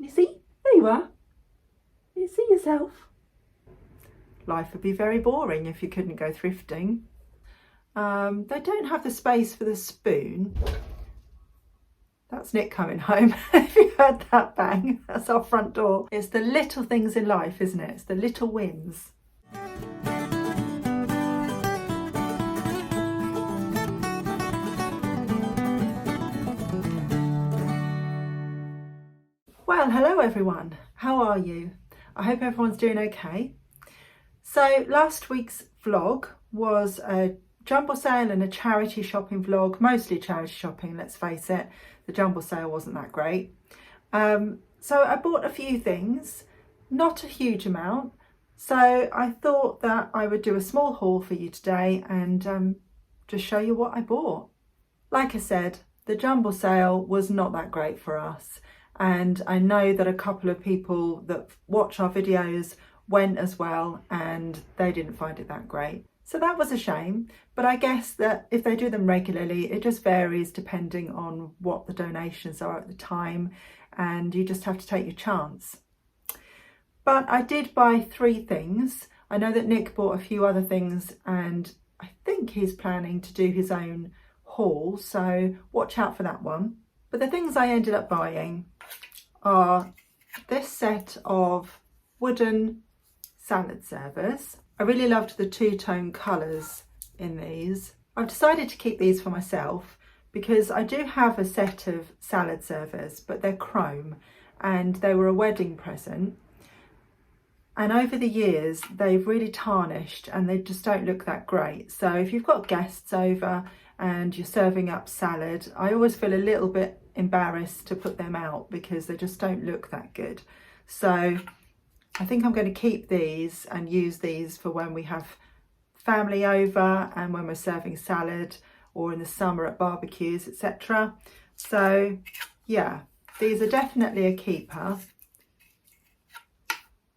Can you see? There you are. Can you see yourself? Life would be very boring if you couldn't go thrifting. They don't have the space for the spoon. That's Nick coming home. If you heard that bang, that's our front door. It's the little things in life, isn't it? It's the little wins. Well, hello everyone. How are you? I hope everyone's doing okay. So last week's vlog was a jumble sale and a charity shopping vlog, mostly charity shopping, let's face it. The jumble sale wasn't that great. So I bought a few things, not a huge amount. So I thought that I would do a small haul for you today and just show you what I bought. Like I said, the jumble sale was not that great for us. And I know that a couple of people that watch our videos went as well and they didn't find it that great. So that was a shame, but I guess that if they do them regularly, it just varies depending on what the donations are at the time, and you just have to take your chance. But I did buy 3 things. I know that Nick bought a few other things and I think he's planning to do his own haul, so watch out for that one. But the things I ended up buying are this set of wooden salad servers. I really loved the 2-tone colours in these. I've decided to keep these for myself because I do have a set of salad servers, but they're chrome and they were a wedding present. And over the years, they've really tarnished and they just don't look that great. So if you've got guests over and you're serving up salad, I always feel a little bit embarrassed to put them out because they just don't look that good. So I think I'm going to keep these and use these for when we have family over and when we're serving salad or in the summer at barbecues, etc. So yeah, these are definitely a keeper.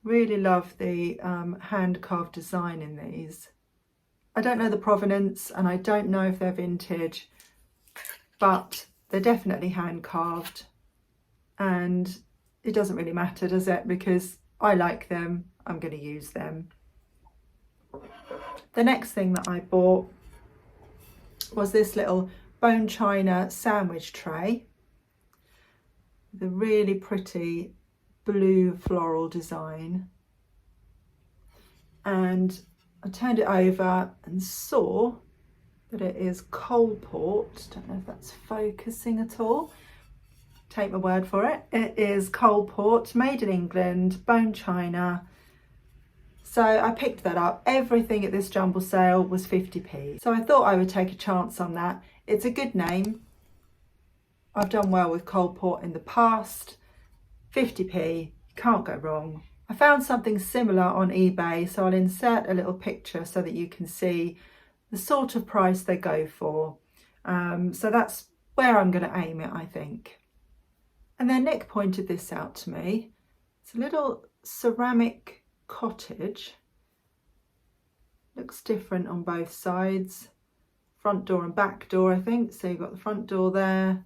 Really love the hand carved design in these. I don't know the provenance and I don't know if they're vintage, but they're definitely hand carved, and it doesn't really matter, does it? Because I like them, I'm going to use them. The next thing that I bought was this little bone china sandwich tray with a really pretty blue floral design, and I turned it over and saw that it is coal port. Don't know if that's focusing at all. Take my word for it. It is coal port, made in England, bone china. So I picked that up. Everything at this jumble sale was 50p. So I thought I would take a chance on that. It's a good name. I've done well with coal port in the past. 50p, can't go wrong. I found something similar on eBay, so I'll insert a little picture so that you can see the sort of price they go for. So that's where I'm going to aim it, I think. And then Nick pointed this out to me. It's a little ceramic cottage. Looks different on both sides. Front door and back door, I think. So you've got the front door there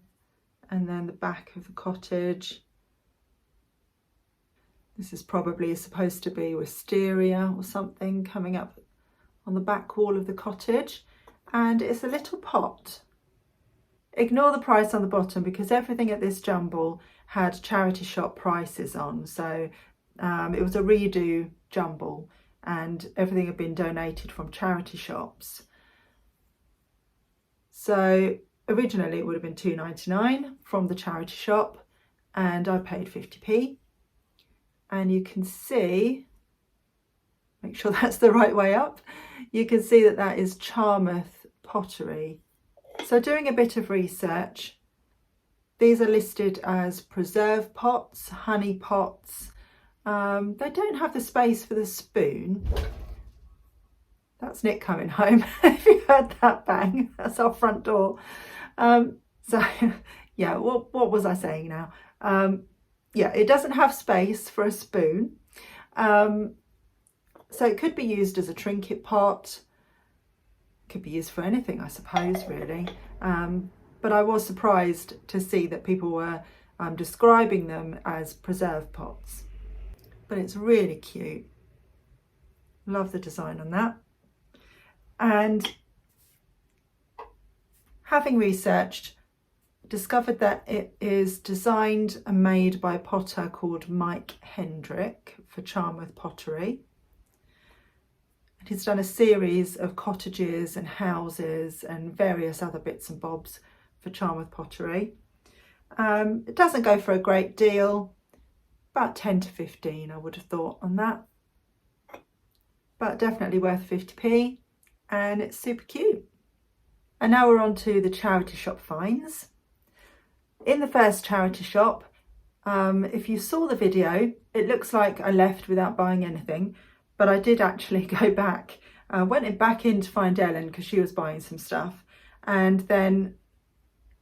and then the back of the cottage. This is probably supposed to be wisteria or something coming up on the back wall of the cottage, and it's a little pot. Ignore the price on the bottom because everything at this jumble had charity shop prices on, so it was a redo jumble and everything had been donated from charity shops. So originally it would have been £2.99 from the charity shop and I paid 50p. And you can see, make sure that's the right way up, you can see that that is Charmouth pottery. So doing a bit of research, these are listed as preserve pots, honey pots. They don't have the space for the spoon. That's Nick coming home. If you heard that bang, that's our front door. So yeah, what was I saying now? Yeah, it doesn't have space for a spoon. So it could be used as a trinket pot. Could be used for anything, I suppose, really. But I was surprised to see that people were I'm describing them as preserve pots, but it's really cute. Love the design on that. And having researched, discovered that it is designed and made by a potter called Mike Hendrick for Charmouth Pottery. And he's done a series of cottages and houses and various other bits and bobs for Charmouth Pottery. It doesn't go for a great deal, about 10 to 15 I would have thought on that, but definitely worth 50p, and it's super cute. And now we're on to the charity shop finds. In the first charity shop, if you saw the video, it looks like I left without buying anything, but I did actually go back. Went back in to find Ellen because she was buying some stuff, and then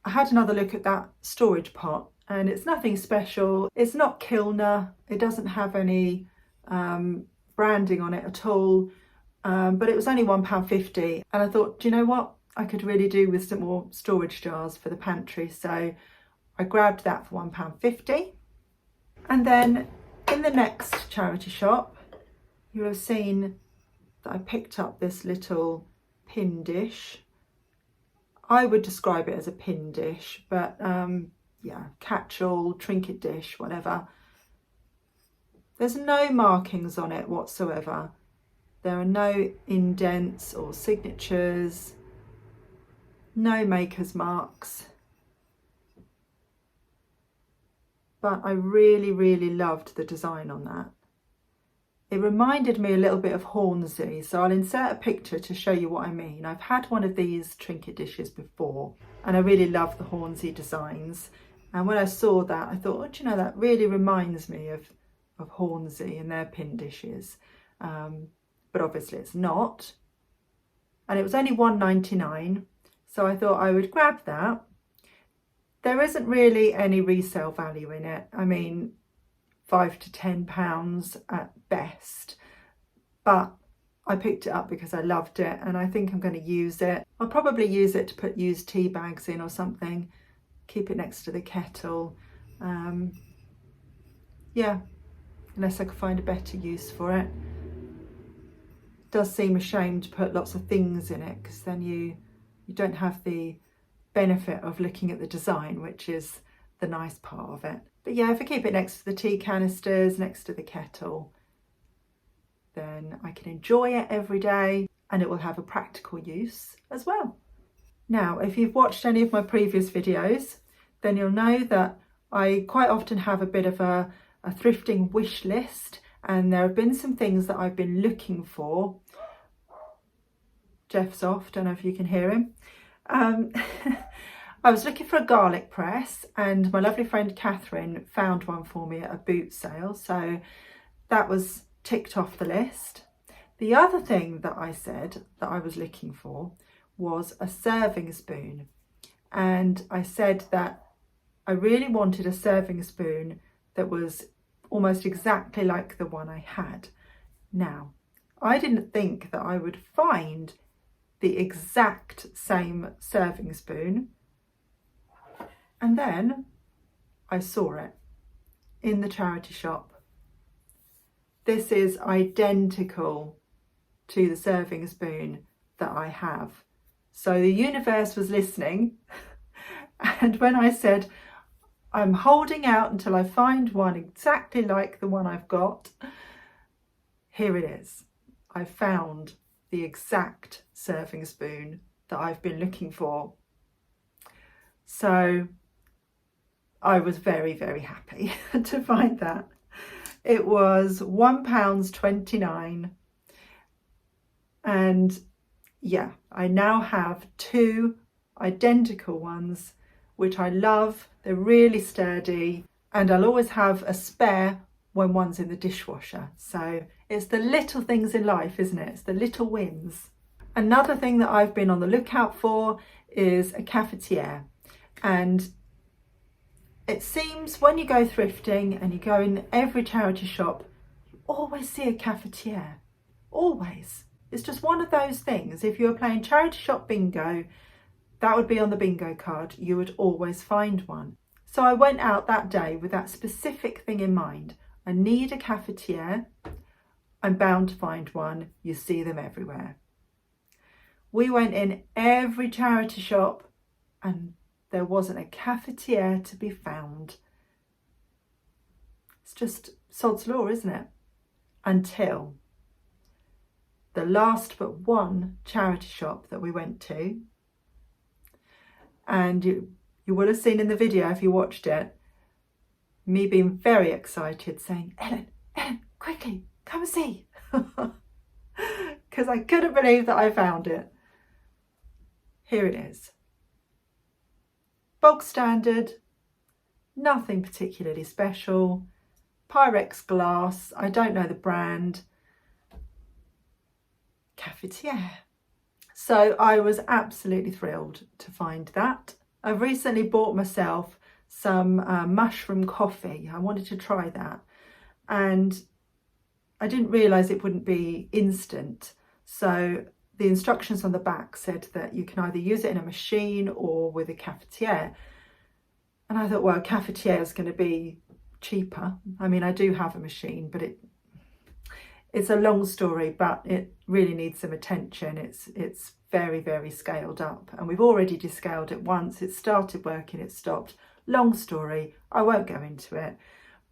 I had another look at that storage pot, and it's nothing special. It's not Kilner, it doesn't have any branding on it at all, but it was only £1.50, and I thought, do you know what, I could really do with some more storage jars for the pantry, so I grabbed that for £1.50. And then in the next charity shop, you'll have seen that I picked up this little pin dish. I would describe it as a pin dish, but yeah, catch-all, trinket dish, whatever. There's no markings on it whatsoever. There are no indents or signatures, no maker's marks. But I really, really loved the design on that. It reminded me a little bit of Hornsey, so I'll insert a picture to show you what I mean. I've had one of these trinket dishes before, and I really love the Hornsey designs. And when I saw that, I thought, oh, do you know, that really reminds me of Hornsey and their pin dishes. But obviously it's not. And it was only £1.99, so I thought I would grab that. There isn't really any resale value in it. I mean, £5 to £10 at best, but I picked it up because I loved it, and I think I'm going to use it. I'll probably use it to put used tea bags in or something, keep it next to the kettle. Yeah, unless I could find a better use for it. It does seem a shame to put lots of things in it, because then you don't have the benefit of looking at the design, which is the nice part of it. But yeah, if I keep it next to the tea canisters, next to the kettle, then I can enjoy it every day, and it will have a practical use as well. Now, if you've watched any of my previous videos, then you'll know that I quite often have a bit of a thrifting wish list, and there have been some things that I've been looking for. Jeff's off, don't know if you can hear him. I was looking for a garlic press, and my lovely friend Catherine found one for me at a boot sale, so that was ticked off the list. The other thing that I said that I was looking for was a serving spoon, and I said that I really wanted a serving spoon that was almost exactly like the one I had. Now, I didn't think that I would find the exact same serving spoon, and then I saw it in the charity shop. This is identical to the serving spoon that I have. So the universe was listening, and when I said, I'm holding out until I find one exactly like the one I've got, here it is. I found the exact serving spoon that I've been looking for. So I was very, very happy to find that. It was £1.29, and yeah, I now have two identical ones, which I love. They're really sturdy, and I'll always have a spare when one's in the dishwasher. So it's the little things in life, isn't it? It's the little wins. Another thing that I've been on the lookout for is a cafetiere, and it seems when you go thrifting and you go in every charity shop, you always see a cafetiere, always. It's just one of those things. If you were playing charity shop bingo, that would be on the bingo card. You would always find one. So I went out that day with that specific thing in mind. I need a cafetiere. I'm bound to find one. You see them everywhere. We went in every charity shop and there wasn't a cafetiere to be found. It's just sod's law, isn't it? Until the last but one charity shop that we went to. And you will have seen in the video, if you watched it, me being very excited saying, Ellen, quickly, come and see. Because I couldn't believe that I found it. Here it is. Bog standard, nothing particularly special. Pyrex glass, I don't know the brand. Cafetiere. So I was absolutely thrilled to find that. I've recently bought myself some mushroom coffee. I wanted to try that. And I didn't realise it wouldn't be instant. So the instructions on the back said that you can either use it in a machine or with a cafetiere. And I thought, well, a cafetiere is going to be cheaper. I mean, I do have a machine, but it's a long story, but it really needs some attention. It's very, very scaled up. And we've already descaled it once. It started working, it stopped. Long story, I won't go into it.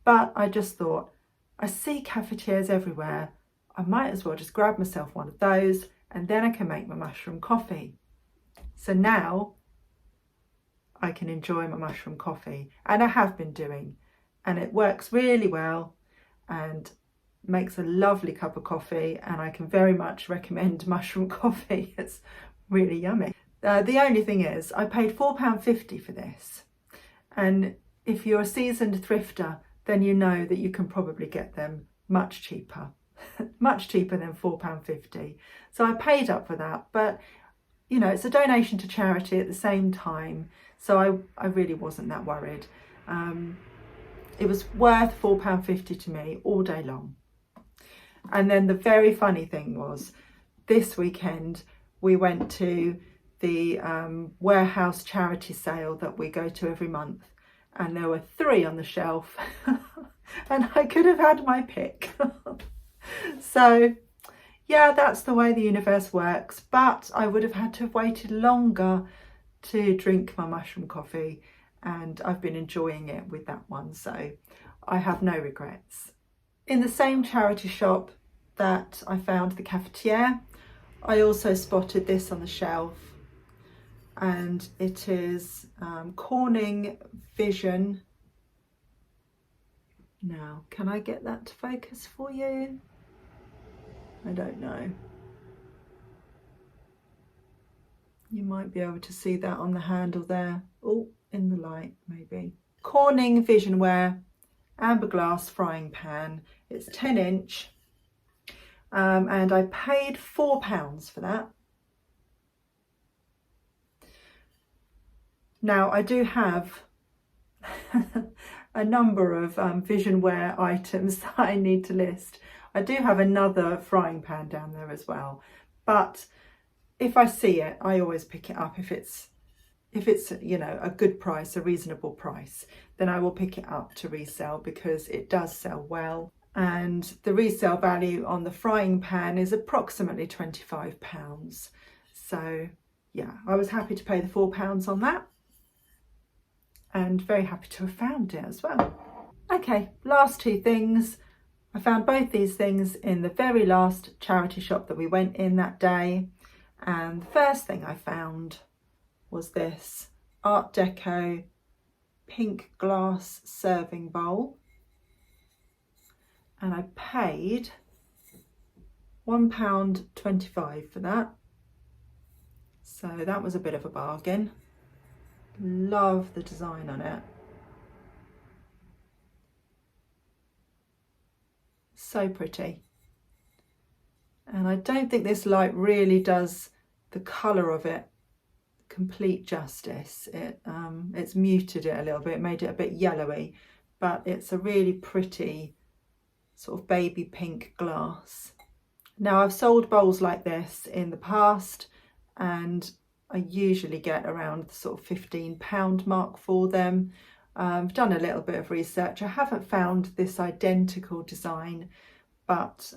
But I just thought, I see cafetieres everywhere. I might as well just grab myself one of those and then I can make my mushroom coffee. So now I can enjoy my mushroom coffee, and I have been doing, and it works really well and makes a lovely cup of coffee, and I can very much recommend mushroom coffee. It's really yummy. The only thing is I paid £4.50 for this, and if you're a seasoned thrifter then you know that you can probably get them much cheaper. Much cheaper than £4.50. So I paid up for that, but you know, it's a donation to charity at the same time, so I really wasn't that worried. It was worth £4.50 to me all day long. And then the very funny thing was, this weekend we went to the warehouse charity sale that we go to every month, and there were 3 on the shelf and I could have had my pick. So yeah, that's the way the universe works, but I would have had to have waited longer to drink my mushroom coffee, and I've been enjoying it with that one, so I have no regrets. In the same charity shop that I found the cafetiere, I also spotted this on the shelf, and it is Corning Vision. Now, can I get that to focus for you? I don't know. You might be able to see that on the handle there. Oh, in the light maybe. Corning Visionware amber glass frying pan. It's 10-inch. And I paid £4 for that. Now I do have a number of Visionware items that I need to list. I do have another frying pan down there as well, but if I see it, I always pick it up. If it's you know, a good price, a reasonable price, then I will pick it up to resell, because it does sell well. And the resale value on the frying pan is approximately £25. So yeah, I was happy to pay the £4 on that, and very happy to have found it as well. Okay, last 2 things. I found both these things in the very last charity shop that we went in that day. And the first thing I found was this Art Deco pink glass serving bowl. And I paid £1.25 for that. So that was a bit of a bargain. Love the design on it. So pretty. And I don't think this light really does the colour of it complete justice. It's muted it a little bit, made it a bit yellowy, but it's a really pretty sort of baby pink glass. Now, I've sold bowls like this in the past, and I usually get around the sort of £15 mark for them. I've done a little bit of research. I haven't found this identical design, but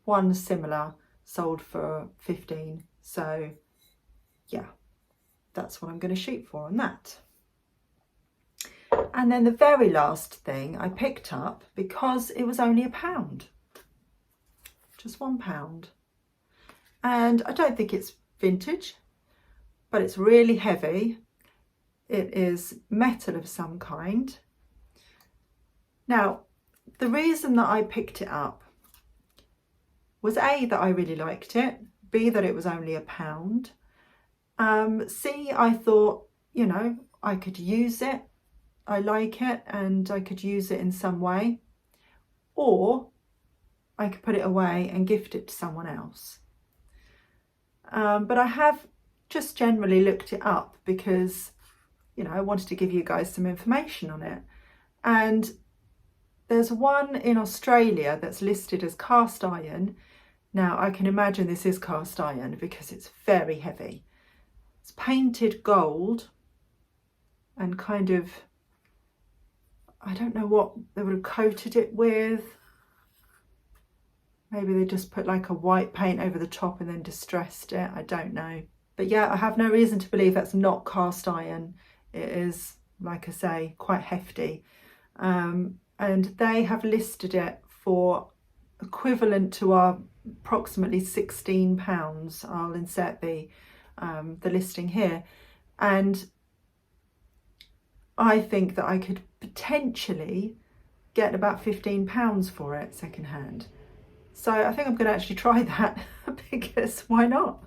one similar sold for 15. So yeah, that's what I'm going to shoot for on that. And then the very last thing I picked up, because it was only £1, just £1. And I don't think it's vintage, but it's really heavy. It is metal of some kind. Now, the reason that I picked it up was A, that I really liked it, B, that it was only £1. C, I thought, you know, I could use it. I like it and I could use it in some way, or I could put it away and gift it to someone else. But I have just generally looked it up because, you know, I wanted to give you guys some information on it. And there's one in Australia that's listed as cast iron. Now I can imagine this is cast iron because it's very heavy. It's painted gold and kind of, I don't know what they would have coated it with. Maybe they just put like a white paint over the top and then distressed it. I don't know. But yeah, I have no reason to believe that's not cast iron. It is, like I say, quite hefty. And they have listed it for equivalent to our approximately £16. I'll insert the listing here. And I think that I could potentially get about £15 for it secondhand. So I think I'm going to actually try that because why not?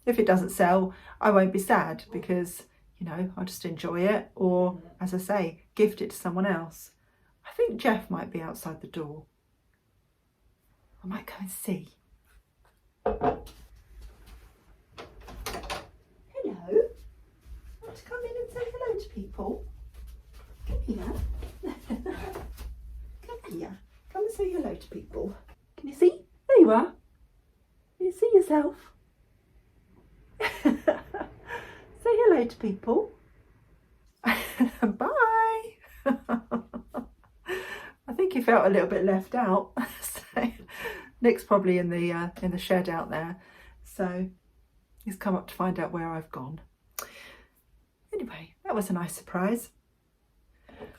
If it doesn't sell, I won't be sad because, you know, I'll just enjoy it, or as I say, gift it to someone else. I think Jeff might be outside the door. I might go and see. Hello. Want to come in and say hello to people? Come here. Come here. Come and say hello to people. Can you see? There you are. Can you see yourself? Say hello to people. Bye. I think he felt a little bit left out. So Nick's probably in the shed out there. So he's come up to find out where I've gone. Anyway, that was a nice surprise.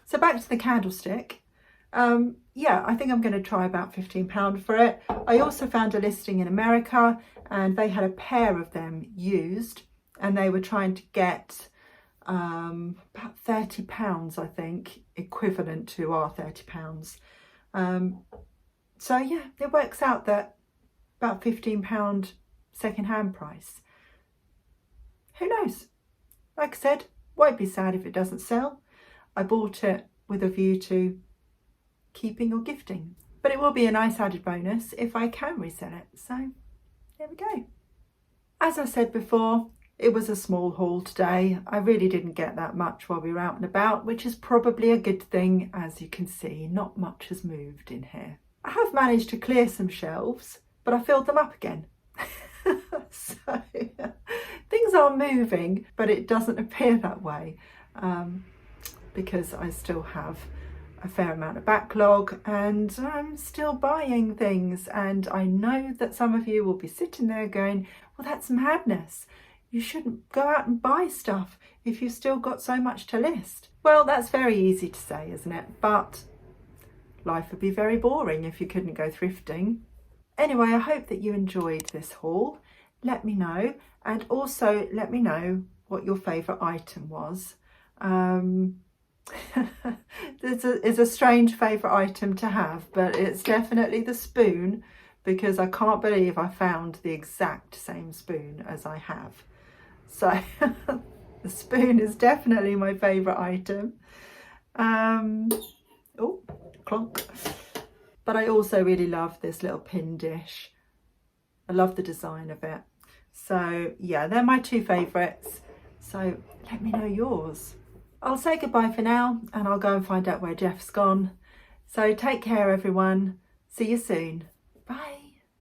So back to the candlestick. Yeah, I think I'm going to try about £15 for it. I also found a listing in America and they had a pair of them used and they were trying to get about £30, I think, equivalent to our £30. So yeah, it works out that about £15 second-hand price. Who knows? Like I said, won't be sad if it doesn't sell. I bought it with a view to keeping or gifting, but it will be a nice added bonus if I can resell it. So there we go. As I said before, it was a small haul today. I really didn't get that much while we were out and about, which is probably a good thing. As you can see, not much has moved in here. I have managed to clear some shelves, but I filled them up again. So things are moving, but it doesn't appear that way because I still have a fair amount of backlog and I'm still buying things. And I know that some of you will be sitting there going, well, that's madness. You shouldn't go out and buy stuff if you've still got so much to list. Well, that's very easy to say, isn't it? But life would be very boring if you couldn't go thrifting. Anyway, I hope that you enjoyed this haul. Let me know, and also let me know what your favourite item was. It's a strange favourite item to have, but it's definitely the spoon, because I can't believe I found the exact same spoon as I have. So the spoon is definitely my favourite item. Oh, clonk. But I also really love this little pin dish. I love the design of it. So yeah, they're my two favourites. So let me know yours. I'll say goodbye for now and I'll go and find out where Jeff's gone. So take care everyone. See you soon. Bye.